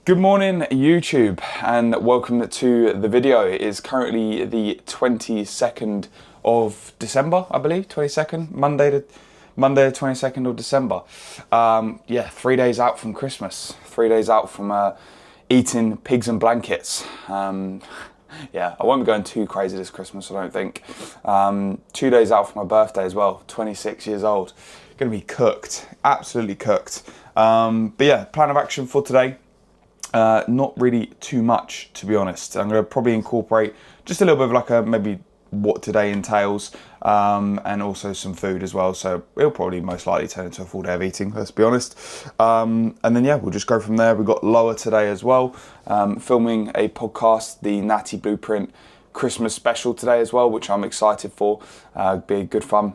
Good morning YouTube and welcome to the video. It is currently the 22nd of December, I believe, 22nd, Monday the 22nd of December. Yeah, 3 days out from Christmas, 3 days out from eating pigs and blankets. Yeah, I won't be going too crazy this Christmas, I don't think. 2 days out from my birthday as well, 26 years old. Gonna be cooked, absolutely cooked. But yeah, plan of action for today. Not really too much, to be honest. I'm going to probably incorporate just a little bit of like maybe what today entails, and also some food as well. So it'll probably most likely turn into a full day of eating, let's be honest. And then yeah, we'll just go from there. We've got Lower today as well, filming a podcast, the Natty Blueprint Christmas special today as well, which I'm excited for. Be good fun.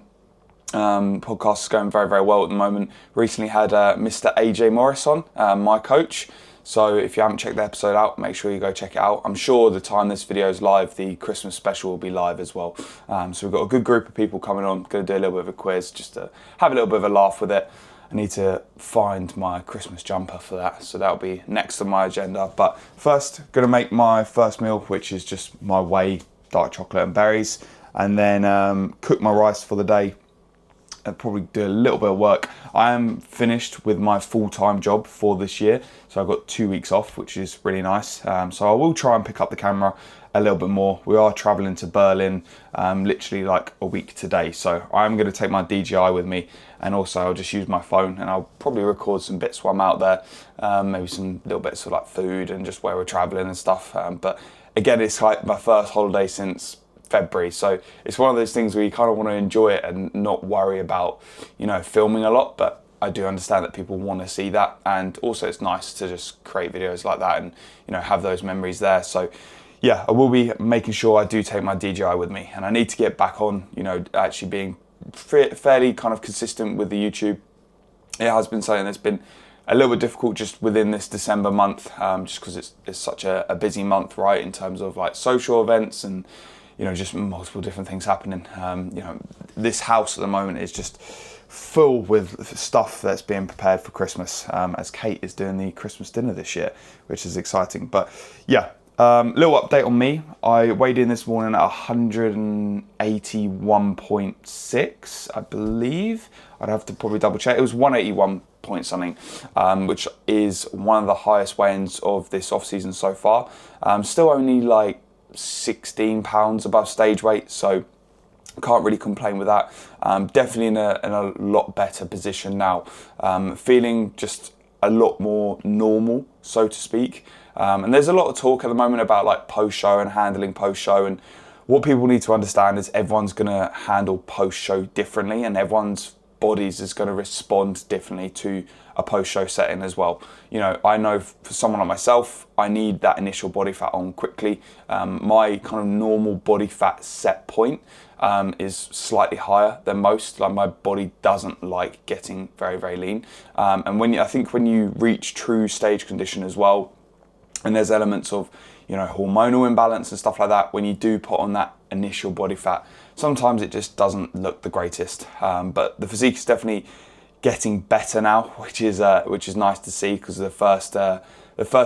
Podcast is going very, very well at the moment. Recently had Mr. AJ Morris on, my coach. So if you haven't checked the episode out, make sure you go check it out. I'm sure the time this video is live, the Christmas special will be live as well. So we've got a good group of people coming on. Going to do a little bit of a quiz just to have a little bit of a laugh with it. I need to find my Christmas jumper for that. So that'll be next on my agenda. But first, going to make my first meal, which is just my whey, dark chocolate and berries. And then cook my rice for the day. I'll probably do a little bit of work. I am finished with my full-time job for this year, so I've got 2 weeks off, which is really nice. So I will try and pick up the camera a little bit more. We are traveling to Berlin literally like a week today, so I'm going to take my DJI with me, and also I'll just use my phone and I'll probably record some bits while I'm out there, maybe some little bits of like food and just where we're traveling and stuff. But again, it's like my first holiday since February, so it's one of those things where you kind of want to enjoy it and not worry about, you know, filming a lot. But I do understand that people want to see that, and also it's nice to just create videos like that and, you know, have those memories there. So yeah, I will be making sure I do take my DJI with me, and I need to get back on, you know, actually being fairly kind of consistent with the YouTube. It has been something that's been a little bit difficult just within this December month, just because it's such a busy month, right, in terms of like social events and, you know, just multiple different things happening. You know, this house at the moment is just full with stuff that's being prepared for Christmas, as Kate is doing the Christmas dinner this year, which is exciting. But yeah, little update on me. I weighed in this morning at 181.6, I believe. I'd have to probably double check. It was 181 point something, which is one of the highest weigh-ins of this off season so far. Still only like 16 pounds above stage weight, so can't really complain with that. Definitely in a lot better position now, feeling just a lot more normal, so to speak. And there's a lot of talk at the moment about like post-show and handling post-show, and what people need to understand is everyone's going to handle post-show differently, and everyone's bodies is going to respond differently to a post-show setting as well. You know, I know for someone like myself, I need that initial body fat on quickly. My kind of normal body fat set point is slightly higher than most. Like, my body doesn't like getting very, very lean. And I think when you reach true stage condition as well, and there's elements of, you know, hormonal imbalance and stuff like that, when you do put on that initial body fat, sometimes it just doesn't look the greatest. But the physique is definitely getting better now, which is nice to see, because the first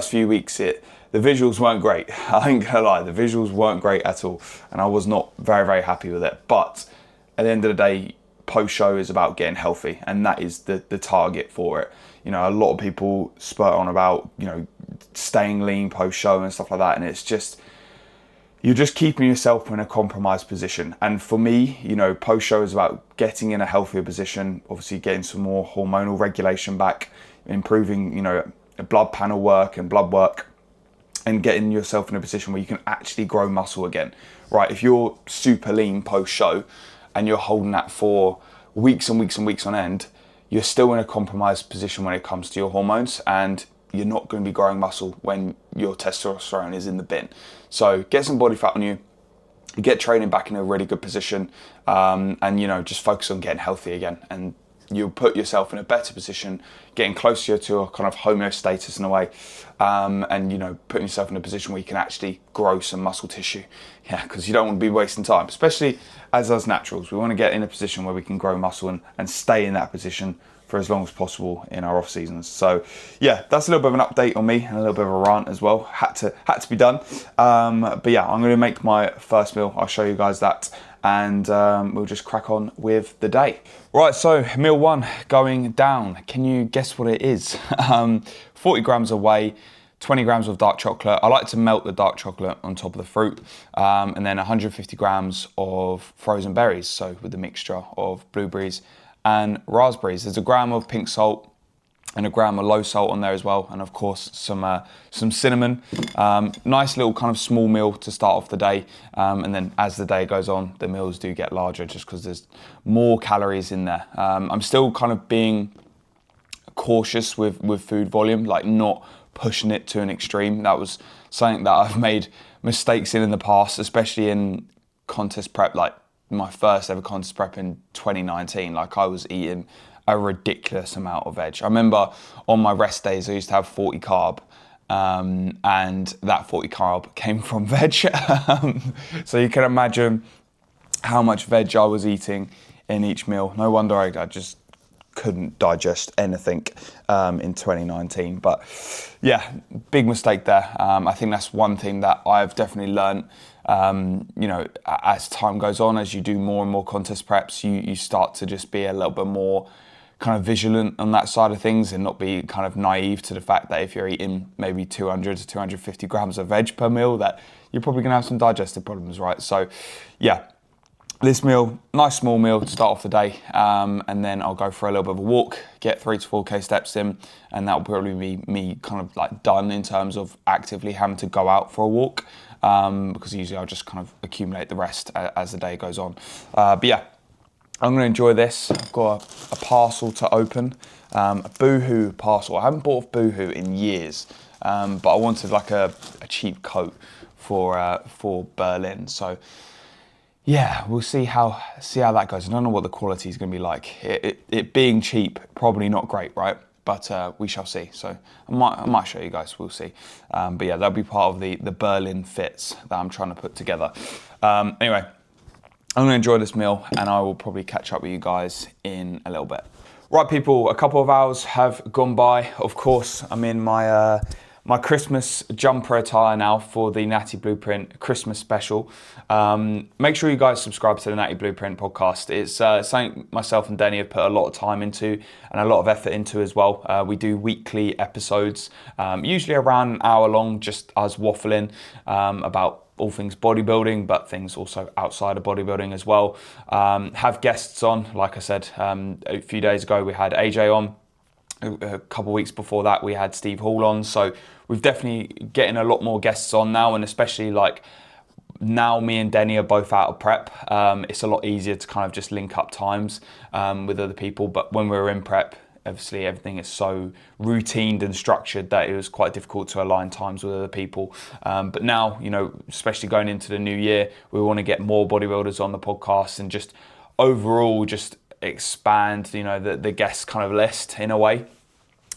few weeks the visuals weren't great. I ain't gonna lie, the visuals weren't great at all, and I was not very, very happy with it. But at the end of the day, post-show is about getting healthy, and that is the target for it. You know, a lot of people spurt on about, you know, staying lean post-show and stuff like that, and it's just, you're just keeping yourself in a compromised position. And for me, you know, post-show is about getting in a healthier position, obviously getting some more hormonal regulation back, improving, you know, blood panel work and blood work, and getting yourself in a position where you can actually grow muscle again, right? If you're super lean post-show and you're holding that for weeks and weeks and weeks on end, you're still in a compromised position when it comes to your hormones, and you're not going to be growing muscle when your testosterone is in the bin. So get some body fat on you, get training back in a really good position, and, you know, just focus on getting healthy again, and you'll put yourself in a better position, getting closer to a kind of homeostasis in a way, and, you know, putting yourself in a position where you can actually grow some muscle tissue. Yeah, because you don't want to be wasting time, especially as us naturals. We want to get in a position where we can grow muscle and stay in that position for as long as possible in our off seasons. So yeah, that's a little bit of an update on me and a little bit of a rant as well. Had to be done. But yeah, I'm going to make my first meal. I'll show you guys that, and we'll just crack on with the day. Right, so meal one going down. Can you guess what it is? 40 grams of whey, 20 grams of dark chocolate. I like to melt the dark chocolate on top of the fruit, and then 150 grams of frozen berries. So with the mixture of blueberries and raspberries. There's a gram of pink salt and a gram of low salt on there as well, and of course some cinnamon. Nice little kind of small meal to start off the day, and then as the day goes on, the meals do get larger just because there's more calories in there. I'm still kind of being cautious with food volume, like not pushing it to an extreme. That was something that I've made mistakes in the past, especially in contest prep, like my first ever contest prep in 2019. Like I was eating a ridiculous amount of veg. I remember on my rest days I used to have 40 carb, and that 40 carb came from veg. So you can imagine how much veg I was eating in each meal. No wonder I just couldn't digest anything in 2019. But yeah, big mistake there. I think that's one thing that I've definitely learned. You know, as time goes on, as you do more and more contest preps, you start to just be a little bit more kind of vigilant on that side of things and not be kind of naive to the fact that if you're eating maybe 200 to 250 grams of veg per meal, that you're probably gonna have some digestive problems, right? So yeah, this meal, nice small meal to start off the day, and then I'll go for a little bit of a walk, get 3 to 4K steps in, and that'll probably be me kind of like done in terms of actively having to go out for a walk, because usually I'll just kind of accumulate the rest as the day goes on. But yeah, I'm gonna enjoy this. I've got a parcel to open, a Boohoo parcel. I haven't bought Boohoo in years, but I wanted like a cheap coat for Berlin. So yeah, we'll see how that goes. I don't know what the quality is going to be like. It being cheap, probably not great, right? But we shall see. So I might show you guys. We'll see. But yeah, that'll be part of the Berlin fits that I'm trying to put together. Anyway, I'm going to enjoy this meal, and I will probably catch up with you guys in a little bit. Right, people. A couple of hours have gone by. Of course, I'm in my my Christmas jumper attire now for the Natty Blueprint Christmas special. Make sure you guys subscribe to the Natty Blueprint podcast. It's something myself and Danny have put a lot of time into and a lot of effort into as well. We do weekly episodes, usually around an hour long, just us waffling about all things bodybuilding, but things also outside of bodybuilding as well. Have guests on, like I said, a few days ago we had AJ on. A couple of weeks before that we had Steve Hall on, so we've definitely getting a lot more guests on now, and especially like now me and Denny are both out of prep. It's a lot easier to kind of just link up times with other people, but when we were in prep, obviously everything is so routined and structured that it was quite difficult to align times with other people. But now, you know, especially going into the new year, we want to get more bodybuilders on the podcast and just overall just expand, you know, the guest kind of list in a way,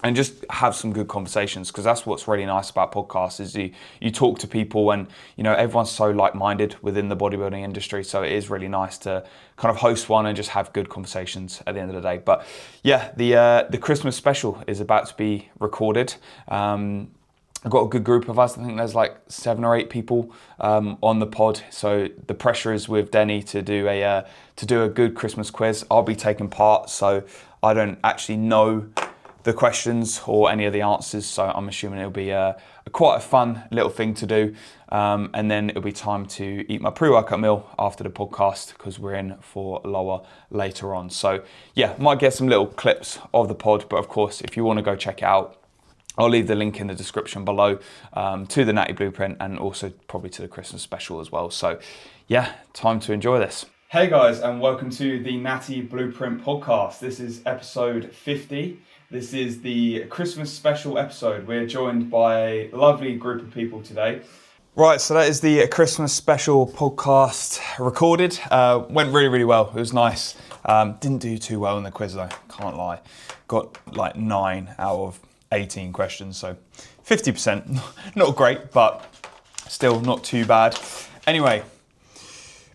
and just have some good conversations, because that's what's really nice about podcasts is you talk to people, and you know everyone's so like-minded within the bodybuilding industry, so it is really nice to kind of host one and just have good conversations at the end of the day. But yeah, the Christmas special is about to be recorded. I've got a good group of us. I think there's like 7 or 8 people on the pod. So the pressure is with Denny to do a good Christmas quiz. I'll be taking part, so I don't actually know the questions or any of the answers. So I'm assuming it'll be quite a fun little thing to do. And then it'll be time to eat my pre-workout meal after the podcast, because we're in for lower later on. So yeah, might get some little clips of the pod. But of course, if you want to go check it out, I'll leave the link in the description below to the Natty Blueprint, and also probably to the Christmas special as well. So yeah, time to enjoy this. Hey guys, and welcome to the Natty Blueprint podcast. This is episode 50. This is the Christmas special episode. We're joined by a lovely group of people today. Right, so that is the Christmas special podcast recorded. Went really, really well. It was nice. Didn't do too well in the quiz though, can't lie. Got like 9 out of 18 questions, so 50%, not great, but still not too bad. Anyway,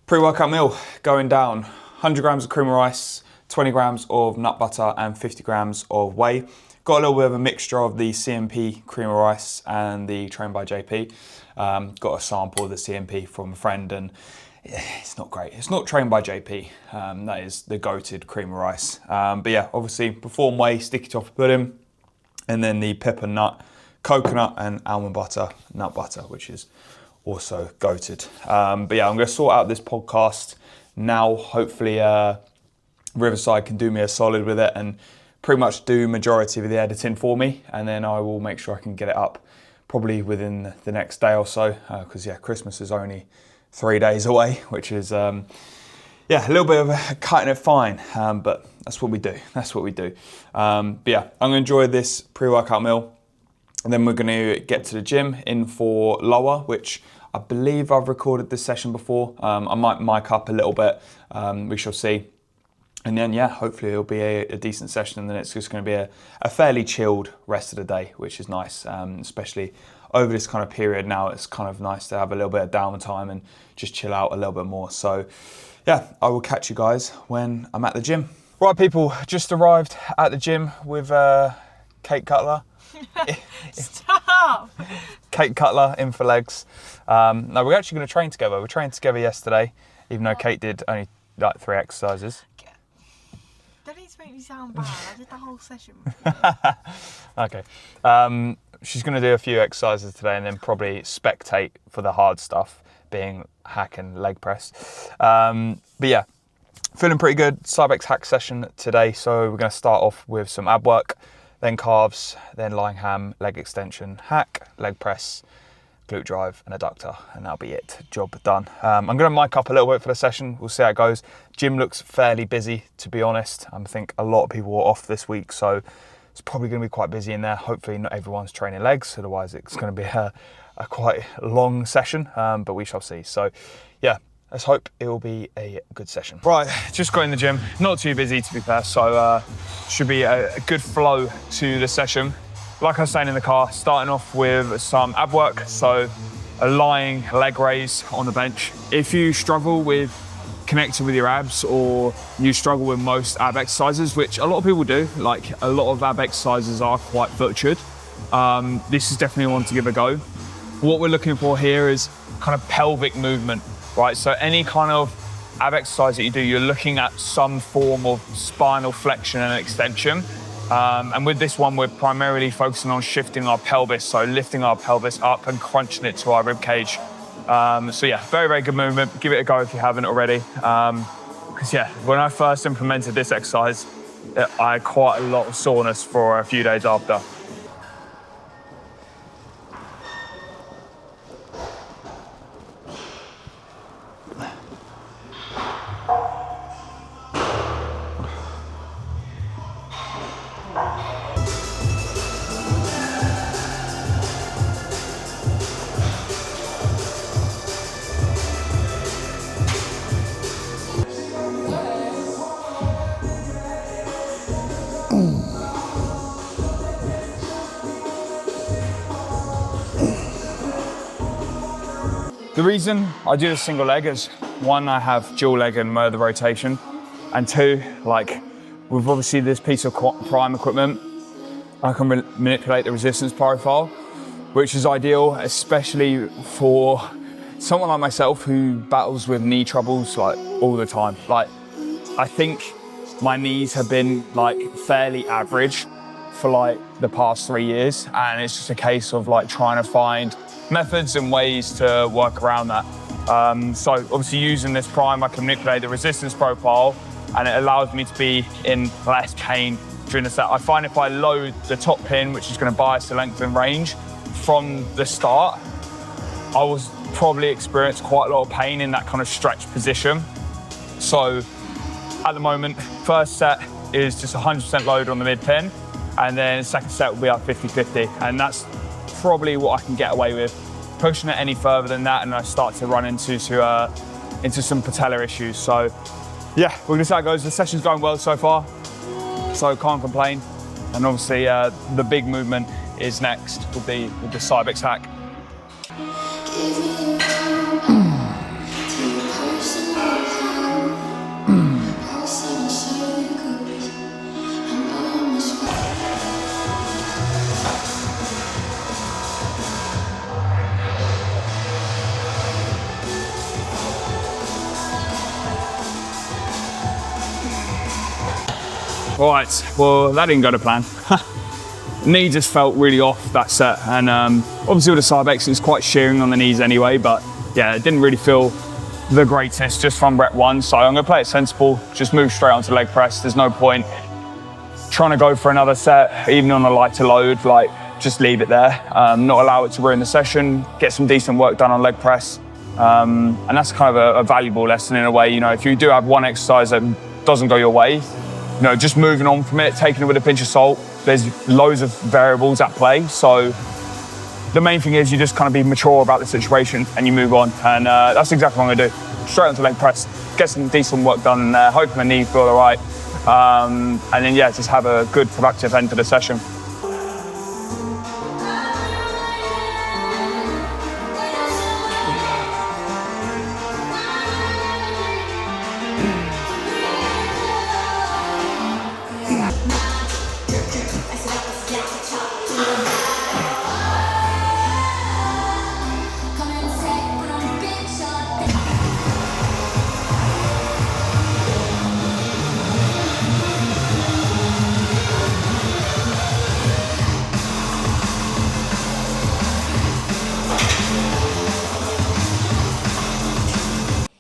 pre-workout meal going down: 100 grams of cream of rice, 20 grams of nut butter and 50 grams of whey. Got a little bit of a mixture of the CMP cream of rice and the Trained by JP. Got a sample of the CMP from a friend, and it's not great. It's not Trained by JP. That is the goated cream of rice. But yeah, obviously Perform Whey, sticky toffee pudding, and then the pepper nut, coconut and almond butter, nut butter, which is also goated. But yeah, I'm going to sort out this podcast now. Hopefully Riverside can do me a solid with it and pretty much do majority of the editing for me, and then I will make sure I can get it up probably within the next day or so, because yeah, Christmas is only 3 days away, which is yeah, a little bit of cutting it fine, but that's what we do. That's what we do. But yeah, I'm going to enjoy this pre-workout meal, and then we're going to get to the gym in for lower, which I believe I've recorded this session before. I might mic up a little bit. We shall see. And then, yeah, hopefully it'll be a decent session, and then it's just going to be a fairly chilled rest of the day, which is nice, especially over this kind of period now. It's kind of nice to have a little bit of downtime and just chill out a little bit more. So, yeah, I will catch you guys when I'm at the gym. Right, people, just arrived at the gym with Kate Cutler. Stop! Kate Cutler in for legs. No, we're actually going to train together. We trained together yesterday, even though Kate did only like 3 exercises. Don't need to make me sound bad. I did the whole session. Okay. She's going to do a few exercises today and then probably spectate for the hard stuff, being hack and leg press. But yeah, feeling pretty good. Cybex hack session today. So we're going to start off with some ab work, then calves, then lying ham, leg extension, hack, leg press, glute drive and adductor, and that'll be it. Job done. I'm going to mic up a little bit for the session. We'll see how it goes. Gym looks fairly busy, to be honest. I think a lot of people are off this week, so it's probably going to be quite busy in there. Hopefully not everyone's training legs, otherwise it's going to be a quite long session, but we shall see. So yeah, let's hope it will be a good session. Right, just got in the gym. Not too busy, to be fair, so should be a good flow to the session. Like I was saying in the car, starting off with some ab work, so a lying leg raise on the bench. If you struggle with connecting with your abs, or you struggle with most ab exercises, which a lot of people do, like a lot of ab exercises are quite butchered, this is definitely one to give a go. What we're looking for here is kind of pelvic movement, right? So any kind of ab exercise that you do, you're looking at some form of spinal flexion and extension. And with this one, we're primarily focusing on shifting our pelvis, so lifting our pelvis up and crunching it to our rib cage. So yeah, very, very good movement. Give it a go if you haven't already. Because yeah, when I first implemented this exercise, I had quite a lot of soreness for a few days after. The reason I do the single leg is, one, I have dual leg and motor rotation, and two, like with obviously this piece of prime equipment, I can manipulate the resistance profile, which is ideal, especially for someone like myself who battles with knee troubles like all the time. Like, I think my knees have been like fairly average for like the past 3 years, and it's just a case of like trying to find methods and ways to work around that. So obviously using this prime, I can manipulate the resistance profile, and it allows me to be in less pain during the set. I find if I load the top pin, which is going to bias the length and range from the start, I was probably experienced quite a lot of pain in that kind of stretch position. So at the moment, first set is just 100% load on the mid pin, and then second set will be up 50-50, and that's probably what I can get away with. Pushing it any further than that, and I start to run into some patellar issues. So yeah, we're gonna see how it goes. The session's going well so far, so can't complain. And obviously the big movement is next, will be with the Cybex hack. All right, well, that didn't go to plan. Knee just felt really off that set, and obviously with the Cybex, it's quite shearing on the knees anyway, but yeah, it didn't really feel the greatest just from rep 1, so I'm gonna play it sensible, just move straight onto leg press. There's no point trying to go for another set, even on a lighter load, like just leave it there, not allow it to ruin the session, get some decent work done on leg press. And that's kind of a valuable lesson in a way. You know, if you do have one exercise that doesn't go your way, you know, just moving on from it, taking it with a pinch of salt. There's loads of variables at play. So the main thing is you just kind of be mature about the situation and you move on. And that's exactly what I'm gonna do. Straight onto leg press, get some decent work done in there, hope my knee feel all right. And then, yeah, just have a good productive end to the session.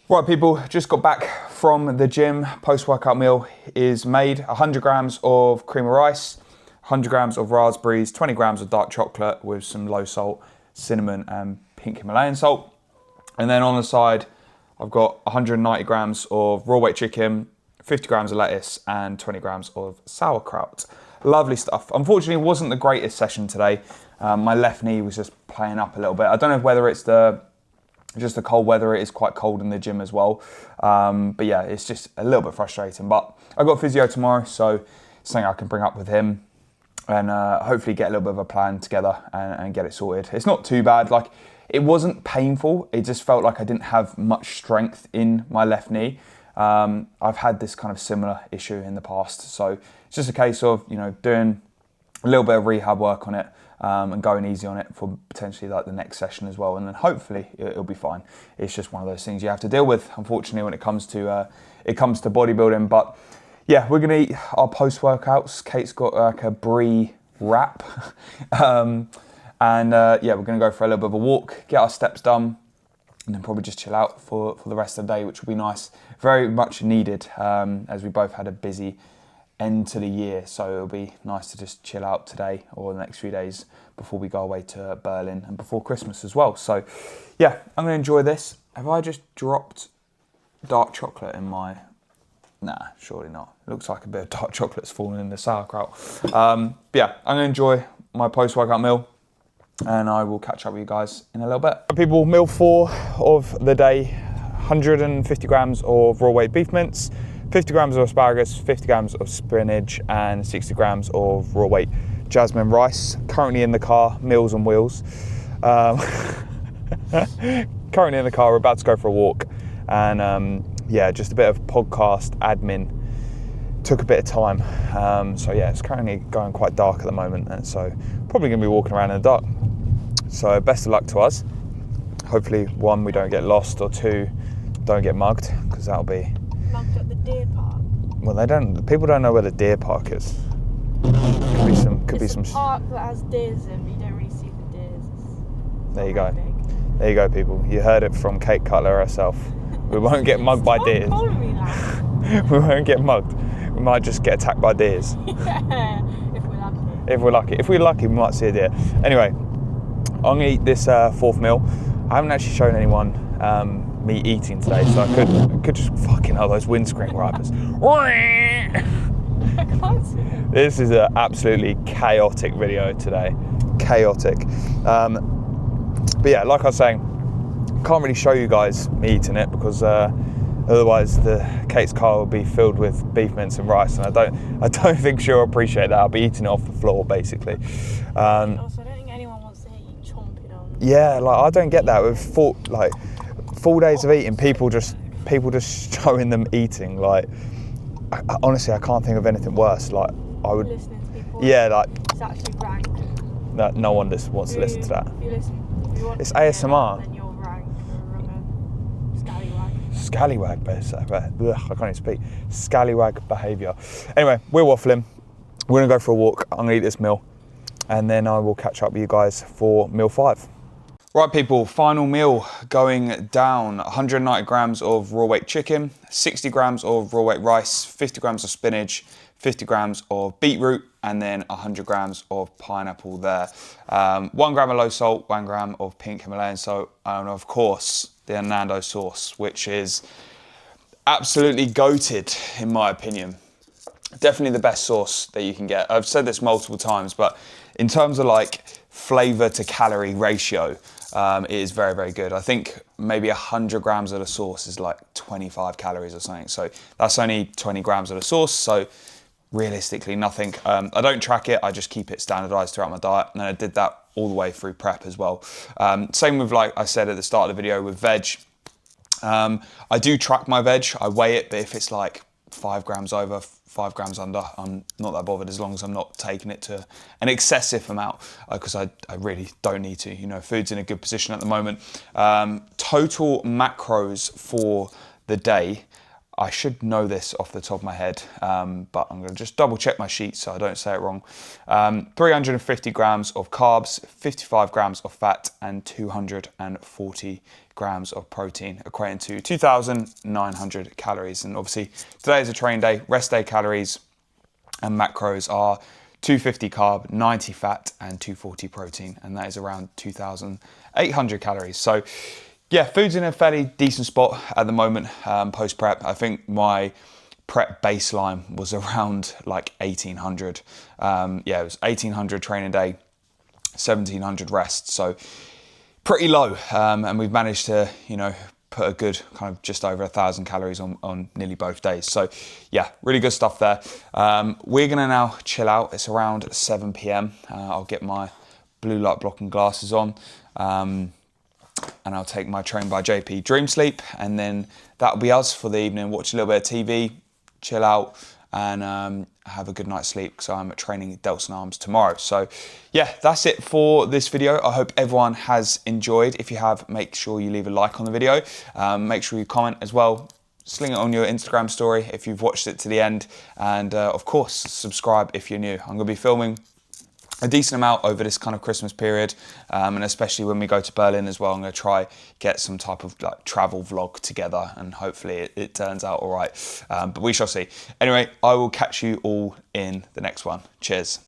Right people, just got back from the gym. Post-workout meal is made. 100 grams of cream of rice, 100 grams of raspberries, 20 grams of dark chocolate with some low salt, cinnamon and pink Himalayan salt. And then on the side, I've got 190 grams of raw weight chicken, 50 grams of lettuce and 20 grams of sauerkraut. Lovely stuff. Unfortunately, it wasn't the greatest session today. My left knee was just playing up a little bit. I don't know whether it's just the cold weather. It is quite cold in the gym as well. But yeah, it's just a little bit frustrating. But I've got physio tomorrow, so it's something I can bring up with him and hopefully get a little bit of a plan together and get it sorted. It's not too bad. Like, it wasn't painful. It just felt like I didn't have much strength in my left knee. I've had this kind of similar issue in the past. So it's just a case of, you know, doing a little bit of rehab work on it. And going easy on it for potentially like the next session as well, and then hopefully it'll be fine. It's just one of those things you have to deal with, unfortunately, when it comes to bodybuilding. But yeah, we're gonna eat our post workouts. Kate's got like a brie wrap, and yeah, we're gonna go for a little bit of a walk, get our steps done, and then probably just chill out for the rest of the day, which will be nice. Very much needed, as we both had a busy end to the year, so it'll be nice to just chill out today or the next few days before we go away to Berlin and before Christmas as well. So yeah, I'm gonna enjoy this. Have I just dropped dark chocolate in my... Nah, surely not. It looks like a bit of dark chocolate's fallen in the sauerkraut. But yeah, I'm gonna enjoy my post-workout meal and I will catch up with you guys in a little bit. People, meal 4 of the day, 150 grams of raw weight beef mince, 50 grams of asparagus, 50 grams of spinach, and 60 grams of raw weight jasmine rice. Currently in the car, Meals on Wheels. Currently in the car, we're about to go for a walk. And yeah, just a bit of podcast admin. Took a bit of time. So yeah, it's currently going quite dark at the moment. And so probably gonna be walking around in the dark. So best of luck to us. Hopefully 1, we don't get lost, or 2, don't get mugged, because that'll be... Mugged at the deer park? Well, people don't know where the deer park is. Could be some It's a park that has deers in, but you don't really see the deers. There you go. There you go, people. You heard it from Kate Cutler herself. We won't get mugged by deers. Stop calling me that. We won't get mugged. We might just get attacked by deers. Yeah, if we're lucky. If we're lucky. If we're lucky, we might see a deer. Anyway, I'm gonna eat this 4th meal. I haven't actually shown anyone me eating today, so I could just fucking hell, those windscreen wipers. This is an absolutely chaotic video today. Chaotic. But yeah, like I was saying, can't really show you guys me eating it because otherwise Kate's car will be filled with beef mince and rice, and I don't think she'll appreciate that. I'll be eating it off the floor basically. Also, I don't think anyone wants to hear you chomping on. Yeah, like I don't get that with full days of eating. People just showing them eating. Like honestly, I can't think of anything worse. Like I would. Listening to people. Yeah, like it's actually rank. No one wants to listen to that. If you want it's to hear ASMR. that, then you're rank. You're a scallywag. scallywag, I can't even speak. Scallywag behaviour. Anyway, we're waffling. We're gonna go for a walk. I'm gonna eat this meal, and then I will catch up with you guys for meal 5. Right people, final meal going down. 190 grams of raw weight chicken, 60 grams of raw weight rice, 50 grams of spinach, 50 grams of beetroot, and then 100 grams of pineapple there. 1 gram of low salt, 1 gram of pink Himalayan salt, and of course, the Hernando sauce, which is absolutely goated in my opinion. Definitely the best sauce that you can get. I've said this multiple times, but in terms of like flavor to calorie ratio, it is very, very good. I think maybe 100 grams of the sauce is like 25 calories or something. So that's only 20 grams of the sauce. So realistically nothing. I don't track it. I just keep it standardized throughout my diet. And I did that all the way through prep as well. Same with, like I said at the start of the video, with veg. I do track my veg. I weigh it, but if it's like 5 grams over, 5 grams under, I'm not that bothered as long as I'm not taking it to an excessive amount, because I really don't need to. You know, food's in a good position at the moment. Total macros for the day, I should know this off the top of my head, but I'm gonna just double check my sheet so I don't say it wrong. 350 grams of carbs, 55 grams of fat, and 240 grams of protein, equating to 2,900 calories. And obviously today is a train day. Rest day calories and macros are 250 carb, 90 fat, and 240 protein, and that is around 2,800 calories. So yeah, food's in a fairly decent spot at the moment, post prep. I think my prep baseline was around like 1,800. Yeah, it was 1,800 training day, 1,700 rest. So pretty low, and we've managed to, you know, put a good kind of just over 1,000 calories on nearly both days. So yeah, really good stuff there. We're gonna now chill out. It's around 7 p.m. I'll get my blue light blocking glasses on, and I'll take my Train by JP Dream Sleep, and then that'll be us for the evening. Watch a little bit of TV, chill out, and have a good night's sleep, because I'm training delts and arms tomorrow. So yeah, that's it for this video. I hope everyone has enjoyed. If you have, make sure you leave a like on the video. Make sure you comment as well. Sling it on your Instagram story if you've watched it to the end. And of course, subscribe if you're new. I'm gonna be filming a decent amount over this kind of Christmas period, and especially when we go to Berlin as well. I'm going to try get some type of like travel vlog together, and hopefully it turns out all right, but we shall see. Anyway, I will catch you all in the next one. Cheers.